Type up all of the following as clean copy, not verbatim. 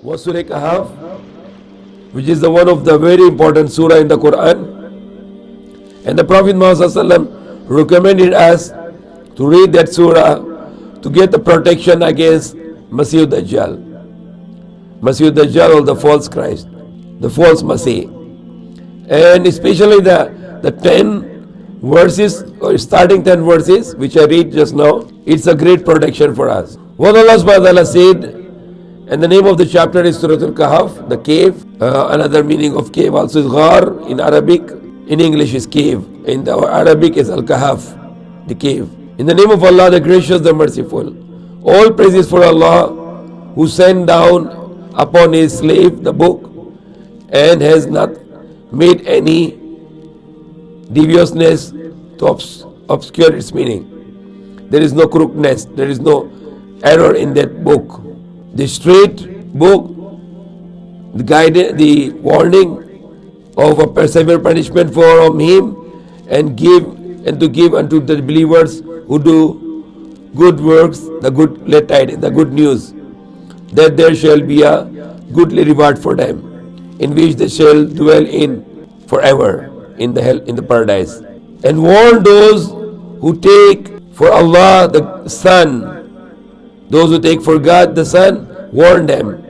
was Surah Kahf, which is the one of the very important surah in the Quran. And the Prophet Muhammad recommended us to read that surah to get the protection against Masih Dajjal. Masih Dajjal, or the false Christ, the false Masih. And especially the 10 verses, or starting 10 verses, which I read just now, it's a great protection for us. What Allah subhanahu wa ta'ala said, and the name of the chapter is Surah Al-Kahf, the cave. Another meaning of cave also is Ghar in Arabic. In English is cave. In the Arabic is Al-Kahf, the cave. In the name of Allah, the gracious, the merciful. All praises for Allah, who sent down upon His slave the book, and has not made any deviousness to obscure its meaning. There is no crookedness, there is no error in that book. The straight book, the guidance, the warning of a severe punishment from Him, and to give unto the believers who do good works the good tidings, the good news, that there shall be a goodly reward for them, in which they shall dwell in forever in the paradise. And warn those who take for Allah the Son, those who take for God the Son, warn them.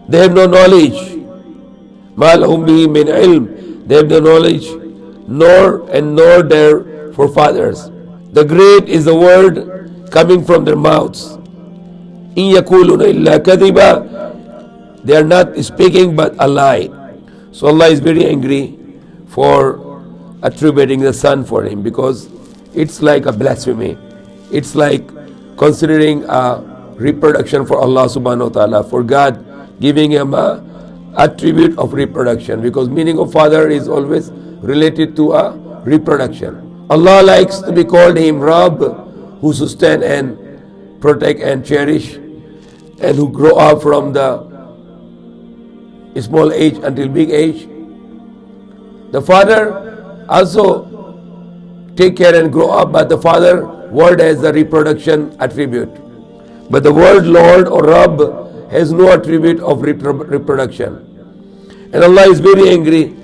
They have no knowledge. مَا لَهُمْ بِهِ مِنْ عِلْمٍ. They have no knowledge, nor their forefathers. The great is the word coming from their mouths. إِن يَقُولُونَ إِلَّا كَذِبًا. They are not speaking but a lie. So Allah is very angry for attributing the Son for Him, because it's like a blasphemy. It's like considering a reproduction for Allah subhanahu wa ta'ala, for God giving Him a attribute of reproduction, because meaning of father is always related to a reproduction. Allah likes to be called Him Rabb, who sustain and protect and cherish, and who grow up from the small age until big age. The father also take care and grow up, but the father word has the reproduction attribute. But the word Lord or Rabb has no attribute of reproduction. And Allah is very angry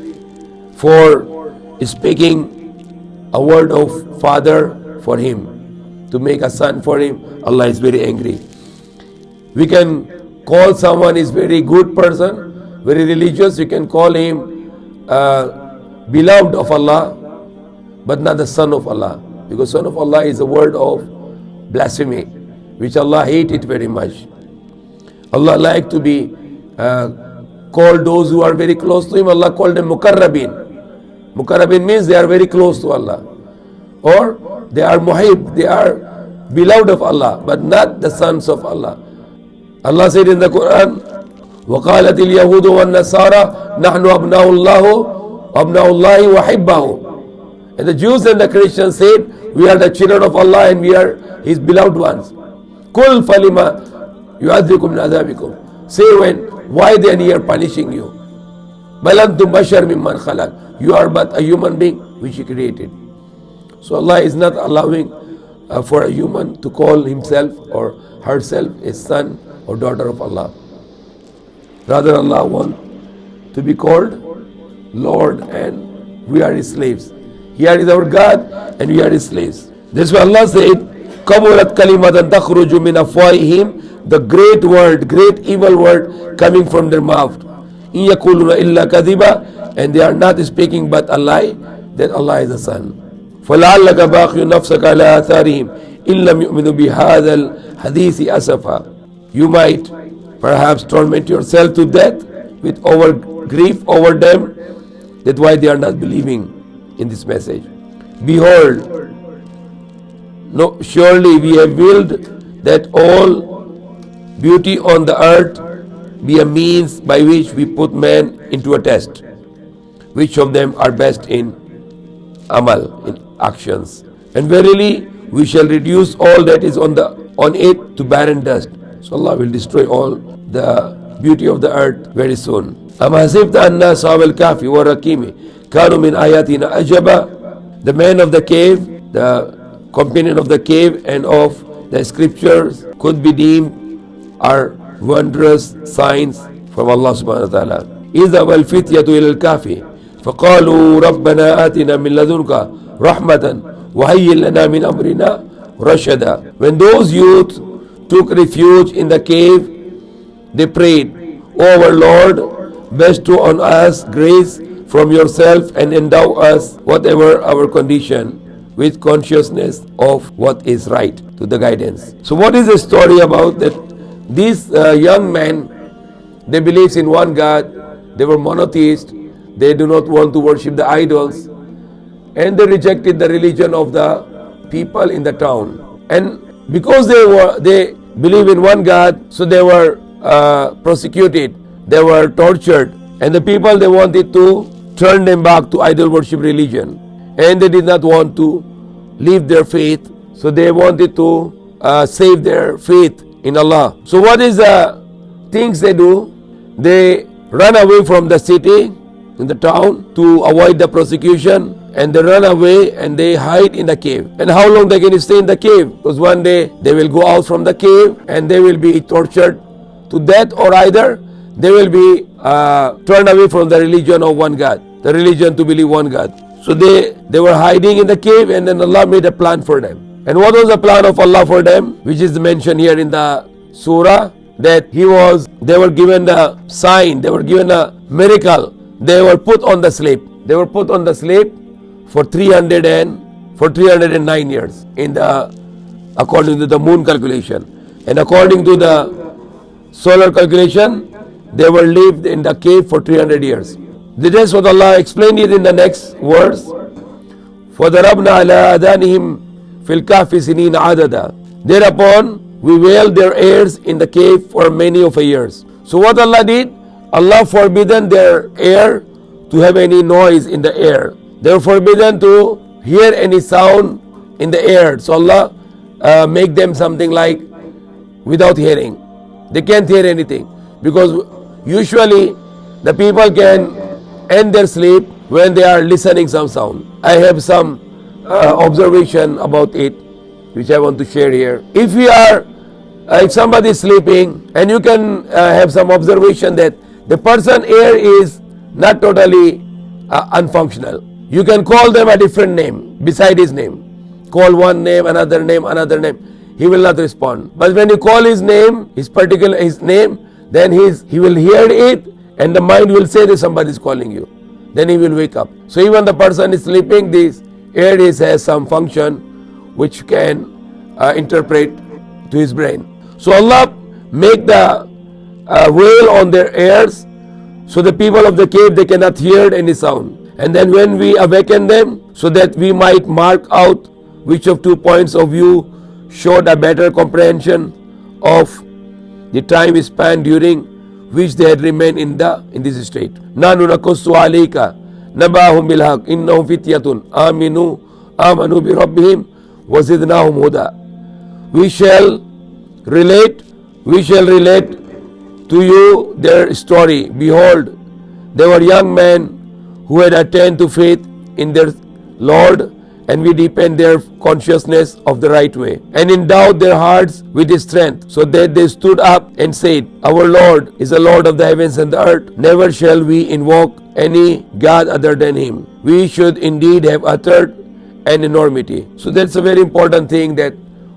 for speaking a word of father for Him, to make a son for Him. Allah is very angry. We can call someone is very good person, very religious, we can call him beloved of Allah, but not the son of Allah, because son of Allah is a word of blasphemy, which Allah hated very much. Allah liked to be called those who are very close to Him. Allah called them Mukarrabin. Mukarrabin means they are very close to Allah, or they are Muhib, they are beloved of Allah, but not the sons of Allah. Allah said in the Quran, وَقَالَتِ الْيَهُودُ وَالنَّصَارَى نَحْنُ أَبْنَاءُ اللَّهِ وَحِبَّهُ. And the Jews and the Christians said, we are the children of Allah and we are His beloved ones. قُلْ فَلِمَا يُعَذِّبُكُمْ مِنْ عَذَابِكُمْ. Say why they are here punishing you? بَلْ أَنْتُمْ بَشَرٌ مِّمَّنْ خَلَقَ. You are but a human being which He created. So Allah is not allowing for a human to call himself or herself a son or daughter of Allah. Rather, Allah wants to be called Lord, and we are His slaves. Here is our God and we are His slaves. This is why Allah said, كَبُرَتْ كَلِمَةً تَخْرُجُ مِنْ أَفْوَاهِهِمْ. The great word, great evil word coming from their mouth. إِن يَقُولُونَ إِلَّا كَذِبًا. And they are not speaking but a lie, that Allah is the Son. فَلَعَلَّكَ بَاخِعٌ نَفْسَكَ عَلَى آثَارِهِمْ إِن لَّمْ يُؤْمِنُوا بِهَذَا الْحَدِيثِ أَسَفًا. You might perhaps torment yourself to death with grief over them, that why they are not believing in this message. Behold, no, surely we have willed that all beauty on the earth be a means by which we put man into a test, which of them are best in amal, in actions. And verily we shall reduce all that is on it to barren dust. So Allah will destroy all the beauty of the earth very soon. أَمْ حَسِبْتَ أَنَّ أَصْحَابَ الْكَهْفِ وَالرَّقِيمِ كَانُوا مِنْ آيَاتِنَا عَجَبًا. The man of the cave, the companion of the cave and of the scriptures could be deemed are wondrous signs from Allah subhanahu wa ta'ala. إِذَا وَالْفِتْيَةُ إِلَى الْكَافِ فَقَالُوا رَبَّنَا آتِنَا مِنْ لَدُنْكَ رَحْمَةً وَهَيِّئْ لَنَا مِنْ أَمْرِنَا رَشَدًا. When those youth took refuge in the cave, they prayed, O our Lord, bestow on us grace from yourself and endow us, whatever our condition, with consciousness of what is right, to the guidance. So what is the story about that? These young men, they believe in one God, they were monotheists, they do not want to worship the idols, and they rejected the religion of the people in the town. And because they believe in one God, so they were prosecuted, they were tortured, and the people, they wanted to turn them back to idol worship religion, and they did not want to leave their faith, so they wanted to save their faith in Allah. So what is the things they do? They run away from the city, in the town, to avoid the prosecution, and they run away and they hide in the cave. And how long they can stay in the cave? Because one day they will go out from the cave and they will be tortured to death, or either they will be turned away from the religion of one God, the religion to believe one God. So they were hiding in the cave, and then Allah made a plan for them. And what was the plan of Allah for them? Which is mentioned here in the surah, that they were given a sign, they were given a miracle. They were put on the sleep. They were put on the sleep for 309 years according to the moon calculation. And according to the solar calculation, they were lived in the cave for 300 years. This is what Allah explained it in the next verse. فَضَرَبْنَا عَلَىٰ أَذَانِهِمْ فِي الْكَهْفِ سِنِينَ عَدَدًا. Thereupon we veiled their ears in the cave for many of years. So what Allah did? Allah forbidden their ear to have any noise in the air. They were forbidden to hear any sound in the air. So Allah make them something like without hearing. They can't hear anything, because usually the people can end their sleep when they are listening some sound. I have some observation about it which I want to share here. If somebody is sleeping, and you can have some observation that the person ear is not totally unfunctional. You can call them a different name beside his name. Call one name, another name, another name. He will not respond. But when you call his name, his name, then he will hear it, and the mind will say that somebody is calling you. Then he will wake up. So even the person is sleeping, this ear has some function which can interpret to his brain. So Allah make the veil on their ears, so the people of the cave, they cannot hear any sound. And then when we awaken them, so that we might mark out which of 2 points of view showed a better comprehension of the time span during which they had remained in this state. Nanu nakussu alayka nabahum bilhaq innahum fityatun amanu bi rabbihim wazidnahum huda. We shall relate to you their story. Behold, they were young men who had attained to faith in their Lord, and we deepened their consciousness of the right way, and endowed their hearts with His strength, so that they stood up and said, Our Lord is the Lord of the heavens and the earth. Never shall we invoke any God other than Him. We should indeed have uttered an enormity. So that's a very important thing, that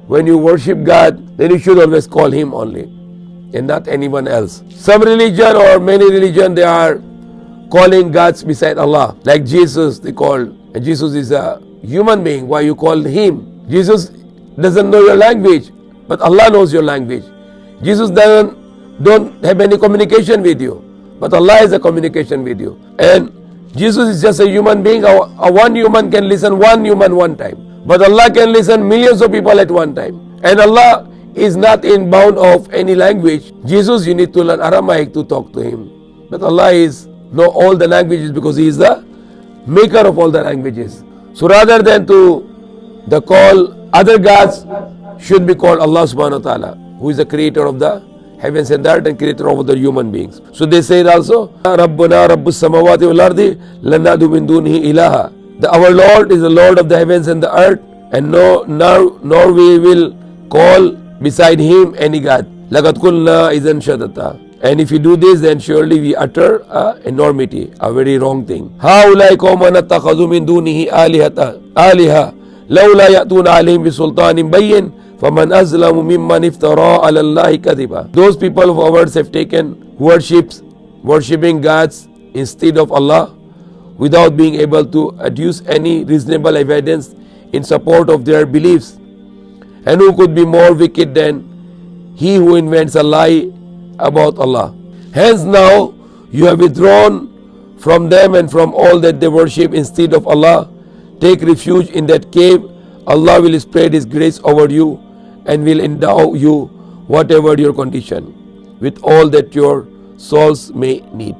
when you worship God, then you should always call Him only, and not anyone else. Some religion, or many religion, they are calling gods beside Allah. Like Jesus, they called, and Jesus is a human being. Why you call Him? Jesus doesn't know your language, but Allah knows your language. Jesus don't have any communication with you, but Allah has a communication with you. And Jesus is just a human being. One human can listen one human one time, but Allah can listen millions of people at one time. And Allah is not in bound of any language. Jesus, you need to learn Aramaic to talk to Him, but Allah know all the languages, because He is the maker of all the languages. So rather than to call other gods, should be called Allah subhanahu wa ta'ala, who is the creator of the heavens and the earth, and creator of the human beings. So they said also, Rabbuna Rabbus samawati wal ardi lan nadu min dunihi ilaha. Our Lord is the Lord of the heavens and the earth, and nor we will call beside Him any God. لَقَدْ قُلْنَا إِذًا شَطَطًا. And if you do this, then surely we utter a enormity, a very wrong thing. هَؤُلَاءِ قَوْمًا اتَّخَذُوا مِن دُونِهِ آلِهَةً لَوْلَا يَأْتُونَ عَلَيْهِم بِسُلْطَانٍ بَيِّنٍ فَمَنْ أَظْلَمُ مِمَّنِ افْتَرَىٰ عَلَى اللَّهِ كَذِبًا. Those people of ours have taken worshipping gods instead of Allah without being able to adduce any reasonable evidence in support of their beliefs. And who could be more wicked than he who invents a lie about Allah? Hence now you have withdrawn from them and from all that they worship instead of Allah. Take refuge in that cave. Allah will spread His grace over you and will endow you, whatever your condition, with all that your souls may need.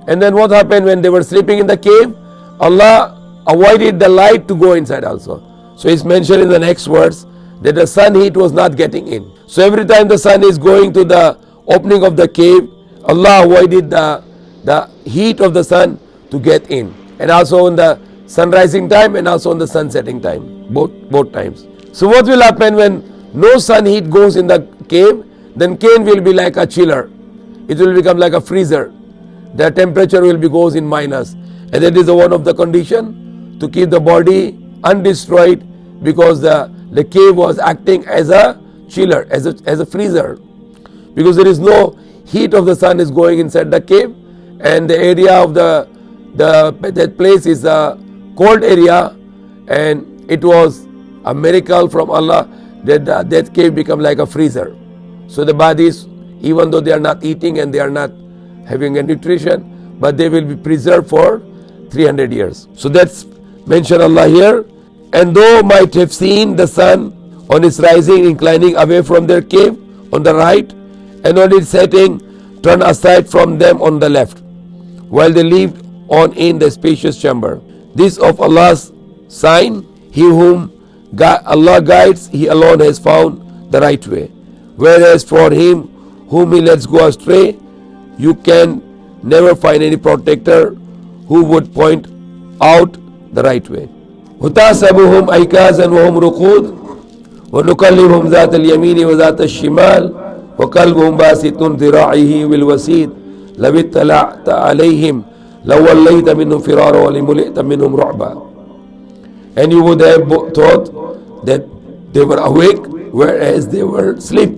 And then what happened when they were sleeping in the cave? Allah avoided the light to go inside also. So it's mentioned in the next verse that the sun heat was not getting in. So every time the sun is going to the opening of the cave, Allah avoided the heat of the sun to get in. And also in the sun rising time and also in the sun setting time, both times. So what will happen when no sun heat goes in the cave? Then cave will be like a chiller. It will become like a freezer. The temperature will be goes in minus. And that is one of the condition to keep the body undestroyed, because the cave was acting as a chiller, as a freezer, because there is no heat of the sun is going inside the cave, and the area of that place is a cold area, and it was a miracle from Allah that cave become like a freezer. So the bodies, even though they are not eating and they are not having a nutrition, but they will be preserved for 300 years. So that's mentioned Allah here. And though might have seen the sun on its rising inclining away from their cave on the right, and on its setting turn aside from them on the left, while they lived on in the spacious chamber. This of Allah's sign, he whom Allah guides, he alone has found the right way. Whereas for him whom he lets go astray, you can never find any protector who would point out the right way. وَتَحْسَبُهُمْ أَيْقَاظًا وَهُمْ رُقُودٌ وَنُكَلِّمُهُمْ ذَاتَ الْيَمِينِ وَذَاتَ الشِّمَالِ وَقَلْبُهُمْ بَاسِطٌ ذِرَاعِهِ بِالْوَسِيدِ لَوِ اطَّلَعْتَ عَلَيْهِمْ لَوَلَّيْتَ مِنْهُمْ فِرَارًا وَلَمُلِئْتَ مِنْهُمْ رُعْبًا. And you would have thought that they were awake whereas they were asleep.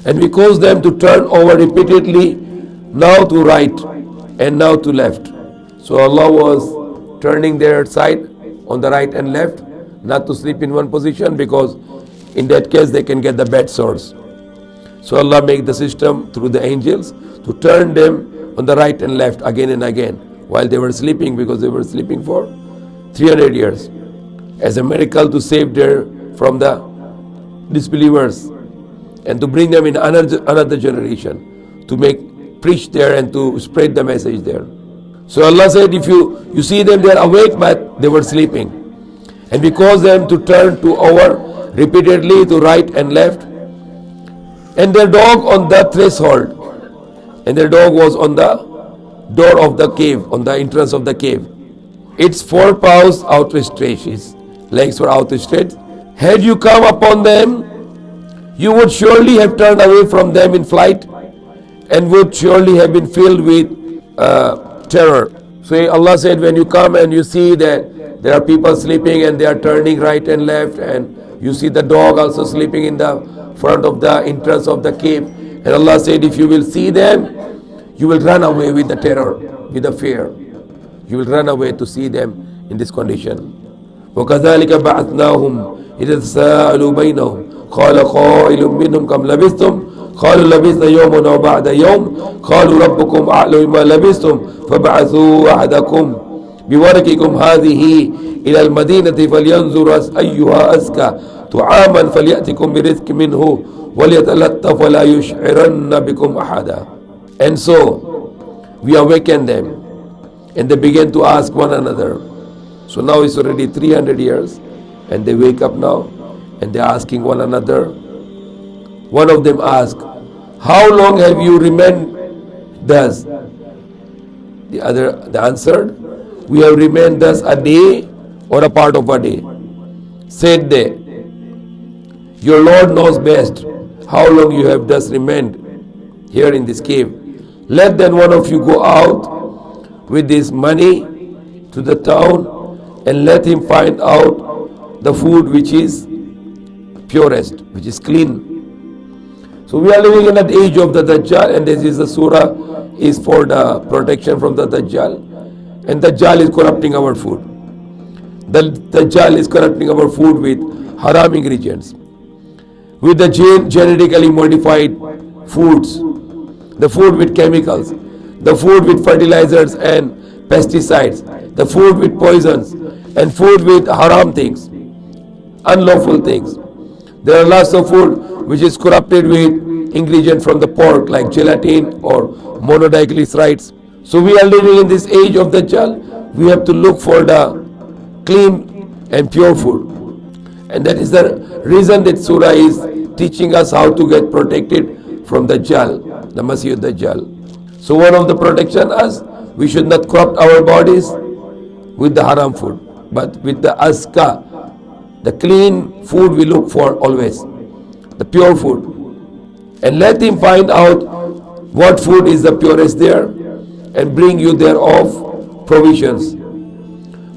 And we caused them to turn over repeatedly, now to right and now to left. So Allah was turning their side on the right and left, not to sleep in one position, because in that case they can get the bad sores. So Allah made the system through the angels to turn them on the right and left again and again while they were sleeping, because they were sleeping for 300 years, as a miracle to save them from the disbelievers and to bring them in another generation, to preach there and to spread the message there. So Allah said, if you see them, they are awake, but they were sleeping. And we caused them to turn to over repeatedly to right and left. And their dog on the threshold. And their dog was on the door of the cave, on the entrance of the cave. Its 4 paws outstretched, its legs were outstretched. Had you come upon them, you would surely have turned away from them in flight, and would surely have been filled with terror. So Allah said, when you come and you see that there are people sleeping and they are turning right and left, and you see the dog also sleeping in the front of the entrance of the cave, and Allah said, if you will see them, you will run away with the terror, with the fear. You will run away to see them in this condition. وَكَذَلِكَ بَعَثْنَاهُمْ إِذَا تَسَاءَلُوا بَيْنَهُمْ قَالَ قَائِلٌ مِّنْهُمْ كَمْ لَبِثْتُمْ قالوا لبثنا يوما أو بعد يوم قالوا ربكم أعلم بما لبثتم فابعثوا أحدكم بورقكم هذه إلى المدينة فلينظر أيها أزكى طعاما فليأتكم برزق منه وليتلطف ولا يشعرن بكم أحدا. And so we awakened them, and they began to ask one another. So now it's already 300 years, and they wake up now, and they're asking one another. One of them asked, how long have you remained thus? The answered, we have remained thus a day or a part of a day. Said they, your Lord knows best. how long you have thus remained here in this cave. Let then one of you go out with this money to the town, and let him find out the food which is purest, which is clean. So we are living in that age of the Dajjal, and this is the surah is for the protection from the Dajjal. And Dajjal is corrupting our food. The Dajjal is corrupting our food with haram ingredients, with the genetically modified foods, the food with chemicals, the food with fertilizers and pesticides, the food with poisons, and food with haram things, unlawful things. There are lots of food which is corrupted with ingredients from the pork like gelatin or monoglycerides. So we are living in this age of Dajjal. We have to look for the clean and pure food. And that is the reason that surah is teaching us how to get protected from Dajjal, the Masih Dajjal. So one of the protection is we should not corrupt our bodies with the haram food, but with the azka, the clean food we look for always, the pure food. And let him find out what food is the purest there, and bring you thereof provisions.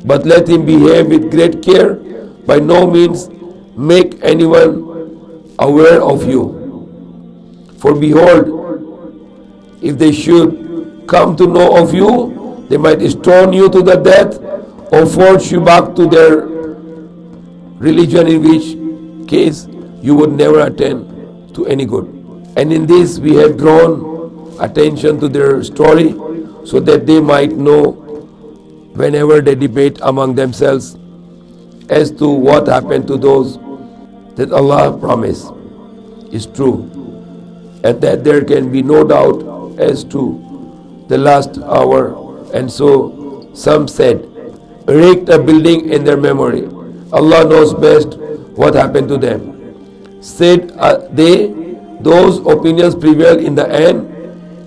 But let him behave with great care, by no means make anyone aware of you. For behold, if they should come to know of you, they might stone you to the death, or force you back to their religion, in which case you would never attain to any good. And in this we have drawn attention to their story, so that they might know whenever they debate among themselves as to what happened to those that Allah promised is true, and that there can be no doubt as to the last hour. And so some said, erect a building in their memory. Allah knows best what happened to them. Said they, those opinions prevail in the end.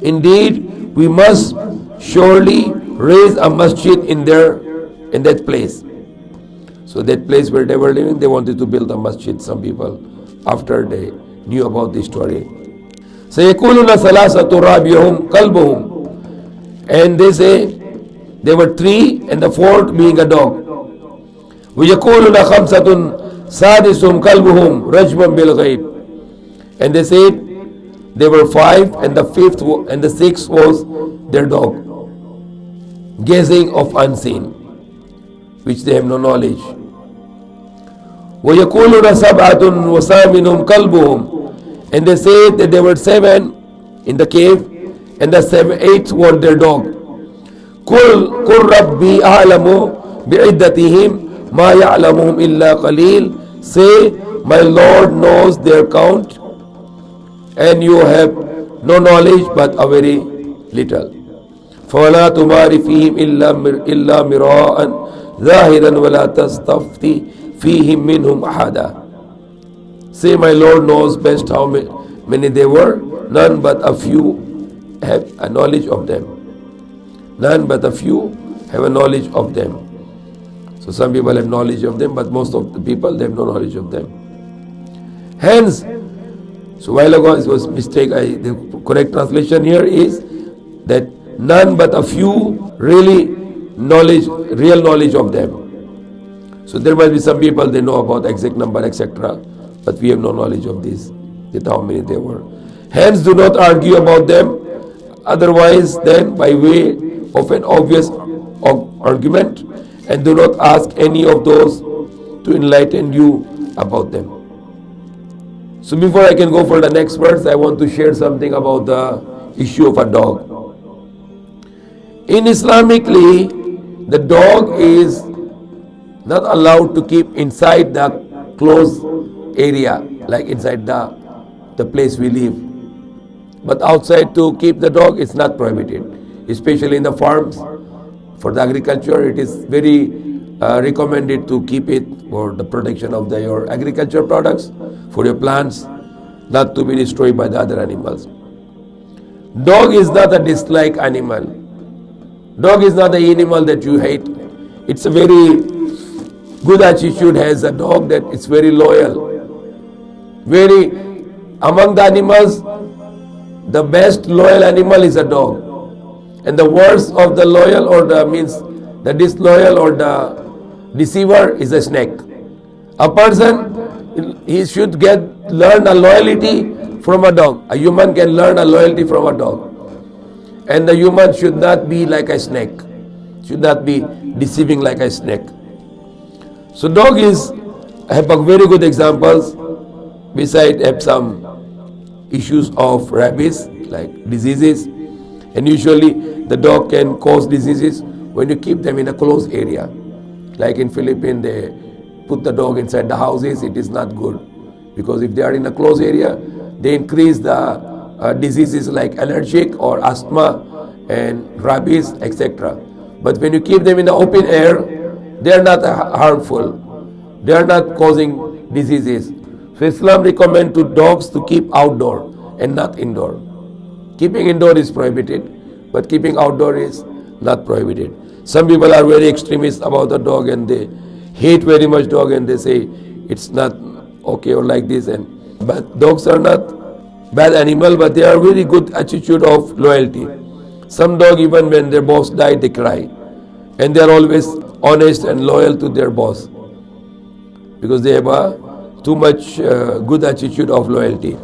Indeed, we must surely raise a masjid in that place. So that place where they were living, they wanted to build a masjid, some people, after they knew about this story. سَيَقُولُونَ ثَلَاثَةُ رَابِعُهُمْ كَلْبُهُمْ. And they say, there were three, and the fourth being a dog. وَيَقُولُونَ خَمْسَةٌ سَادِسُهُمْ كَلْبُهُمْ رَجْمًا بِالْغَيْبِ. And they said, there were five, and the fifth and the sixth was their dog, gazing of unseen, which they have no knowledge. وَيَقُولُونَ سَبْعَةٌ وَثَامِنُهُمْ كَلْبُهُمْ. And they say that there were seven in the cave, and the eighth was their dog. قُلْ رَبِّي أَعْلَمُ بِعِدَّتِهِمْ مَا يَعْلَمُهُمْ إِلَّا قَلِيلٌ. Say, my Lord knows their count, and you have no knowledge but a very little. فَوَلَا تُمَارِ فِيهِمْ إِلَّا مِرَاءً ظَاهِرًا وَلَا تَسْتَفْتِ فِيهِمْ مِنْهُمْ أَحَدًا. Say, my Lord knows best how many they were. None but a few have a knowledge of them. None but a few have a knowledge of them. So some people have knowledge of them, but most of the people, they have no knowledge of them. Hence, so while ago it was mistake. The correct translation here is that none but a few real knowledge of them. So there might be some people, they know about exact number, etc. But we have no knowledge of this, that how many there were. Hence, do not argue about them. Otherwise, then, by way of an obvious argument, and do not ask any of those to enlighten you about them. So before I can go for the next verse, I want to share something about the issue of a dog. In Islamically, the dog is not allowed to keep inside the closed area, like inside the place we live. But outside, to keep the dog is not prohibited, especially in the farms. For the agriculture, it is very recommended to keep it for the protection of your agriculture products, for your plants, not to be destroyed by the other animals. Dog is not a disliked animal. Dog is not the animal that you hate. It's a very good attitude has a dog, that it's very loyal, very among the animals, the best loyal animal is a dog. And the worst of the loyal or the disloyal or the deceiver is a snake. A person, he should learn a loyalty from a dog. A human can learn a loyalty from a dog. And the human should not be like a snake. Should not be deceiving like a snake. So dog have a very good examples. Besides have some issues of rabies, like diseases. And usually the dog can cause diseases when you keep them in a closed area. Like in Philippines, they put the dog inside the houses. It is not good. Because if they are in a closed area, they increase the diseases like allergic or asthma and rabies, etc. But when you keep them in the open air, they are not harmful. They are not causing diseases. So Islam recommends to dogs to keep outdoor and not indoor. Keeping indoor is prohibited, but keeping outdoor is not prohibited. Some people are very extremist about the dog and they hate very much dog and they say it's not okay or like this. But dogs are not bad animal, but they are very good attitude of loyalty. Some dog, even when their boss died, they cry. And they are always honest and loyal to their boss. Because they have too much good attitude of loyalty.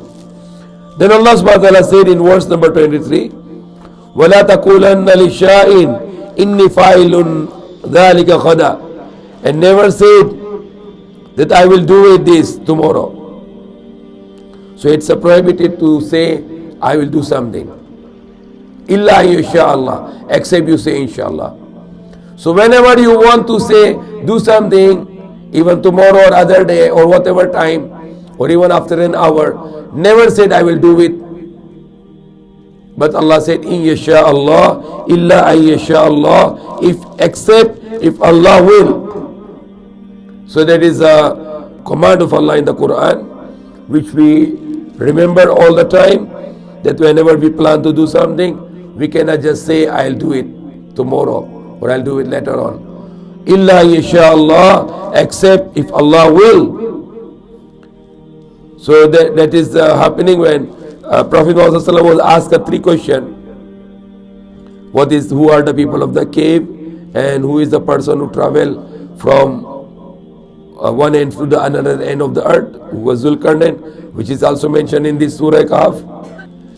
Then Allah subhanahu wa ta'ala said in verse number 23, وَلَا تَقُولَنَّ لِشَائِن إِنِّي فَاعِلٌ ذَلِكَ غَدًا. And never said that I will do it this tomorrow. So it's prohibited to say I will do something. Illa inshallah, except you say inshallah. So whenever you want to say do something, even tomorrow or other day or whatever time, or even after an hour, never said I will do it. But Allah said, in yasha Allah, illa ay yasha Allah, except if Allah will. So that is a command of Allah in the Quran, which we remember all the time, that whenever we plan to do something, we cannot just say I'll do it tomorrow or I'll do it later on. Illa yasha Allah, except if Allah will. So that is happening when Prophet Muhammad was asked three questions. Who are the people of the cave, and who is the person who travel from one end to the another end of the earth, who was Zulkarnain, which is also mentioned in this Surah Kahf.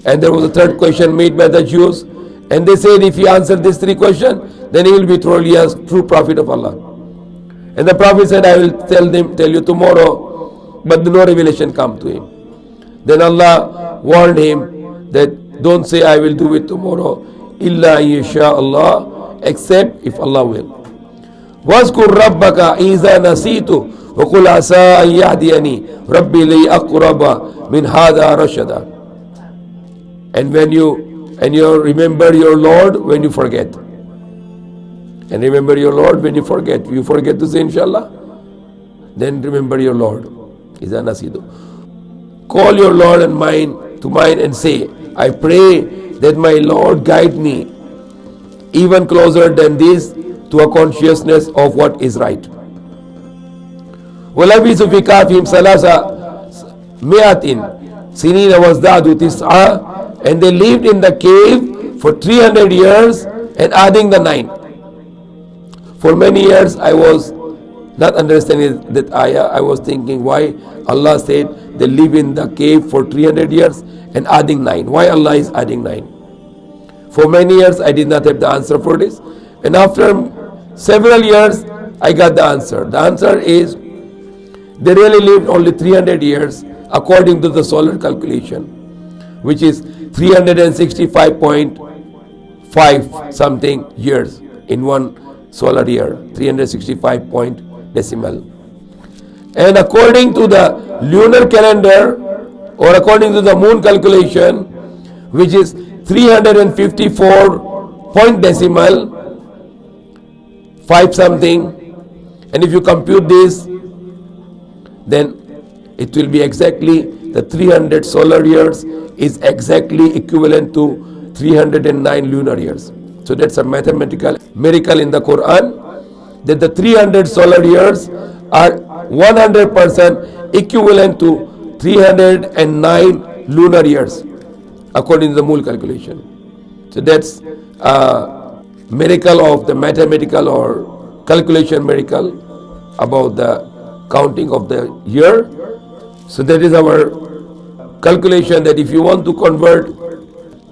And there was a third question made by the Jews, and they said if he answered these three questions, then he will be truly a true prophet of Allah. And the prophet said, I will tell you tomorrow, but no revelation come to him. Then Allah warned him that don't say I will do it tomorrow, illa yasha Allah, except if Allah will. وَاذْكُرْ رَبَّكَ إِذَا نَسِيتُ وَقُلْ عَسَىٰ أَن يَهْدِيَنِي رَبِّي لِأَقْرَبَ مِنْ هَذَا رَشَدًا. And when you remember your Lord when you forget. And remember your Lord when you forget. You forget to say inshallah, then remember your Lord. إِذَا نَسِيتُ. Call your Lord and to mind and say, I pray that my Lord guide me even closer than this to a consciousness of what is right. وَلَبِثُوا فِي كَهْفِهِمْ ثَلَاثَ مِائَةٍ سِنِينَ وَازْدَادُوا تِسْعًا. And they lived in the cave for 300 years and adding the 9. For many years I was not understanding that ayah. I was thinking why Allah said they live in the cave for 300 years and adding 9. Why Allah is adding 9? For many years I did not have the answer for this. And after several years I got the answer. The answer is they really lived only 300 years according to the solar calculation, which is 365.5 something years in one solar year, 365 point decimal. And according to the lunar calendar or according to the moon calculation, which is 354 point decimal 5 something, and if you compute this, then it will be exactly the 300 solar years is exactly equivalent to 309 lunar years. So that's a mathematical miracle in the Quran, that the 300 solar years are 100% equivalent to 309 lunar years according to the Mool calculation. So that's a miracle of the mathematical or calculation miracle about the counting of the year. So that is our calculation, that if you want to convert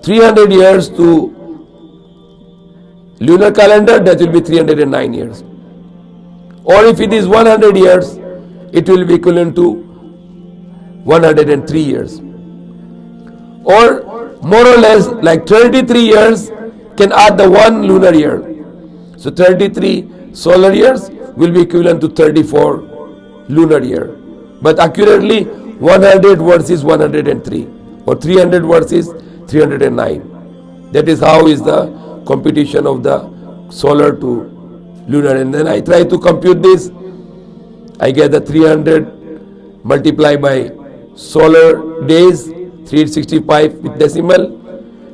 300 years to lunar calendar, that will be 309 years. Or if it is 100 years, it will be equivalent to 103 years. Or more or less like 33 years can add the one lunar year. So 33 solar years will be equivalent to 34 lunar year. But accurately 100 versus 103 or 300 versus 309. That is how is the computation of the solar to lunar. And then I try to compute this. I get the 300 multiplied by solar days, 365 with decimal,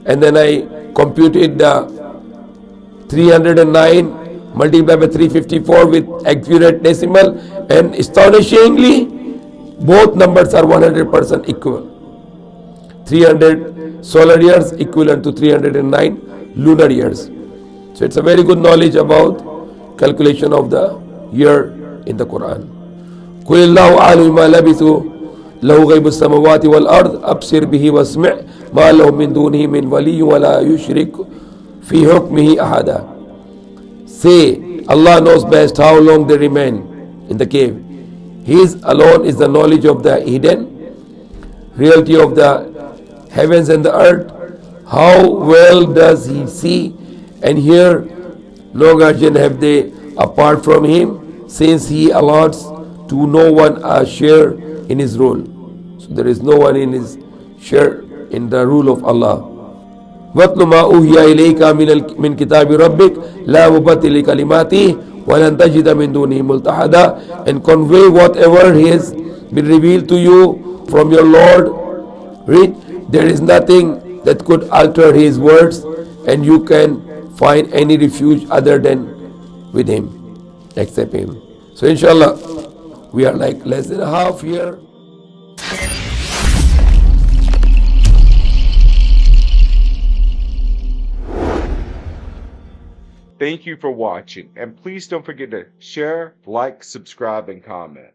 and then I computed the 309 multiplied by 354 with accurate decimal, and astonishingly both numbers are 100% equal. 300 solar years equivalent to 309 lunar years. So it's a very good knowledge about calculation of the year in the Quran. قُلِ اللَّهُ أَعْلَمُ بِمَا لَبِثُوا لَهُ غَيْبُ السَّمَاوَاتِ وَالْأَرْضِ أَبْصِرْ بِهِ وَاسْمَعْ مَا لَهُ مِن دُونِهِ مِنْ وَلِيٍّ وَلَا يُشْرِكُ فِي حُكْمِهِ أَحَدًا. Say, Allah knows best how long they remain in the cave. His alone is the knowledge of the hidden, reality of the heavens and the earth. How well does He see and hear? No guardian have they apart from Him, since He allots to no one a share in His rule. So there is no one in His share in the rule of Allah. وَاتْلُ مَا أُوحِيَ إِلَيْكَ مِنْ كِتَابِ رَبِّكَ لَا مُبَدِّلَ لِكَلِمَاتِهِ وَلَنْ تَجِدَ مِنْ دُونِهِ مُلْتَحَدًا. And convey whatever He has been revealed to you from your Lord. Read, there is nothing that could alter His words, and you can find any refuge other than with Him, except Him. So inshallah, we are like less than a half here. Thank you for watching, and please don't forget to share, like, subscribe, and comment.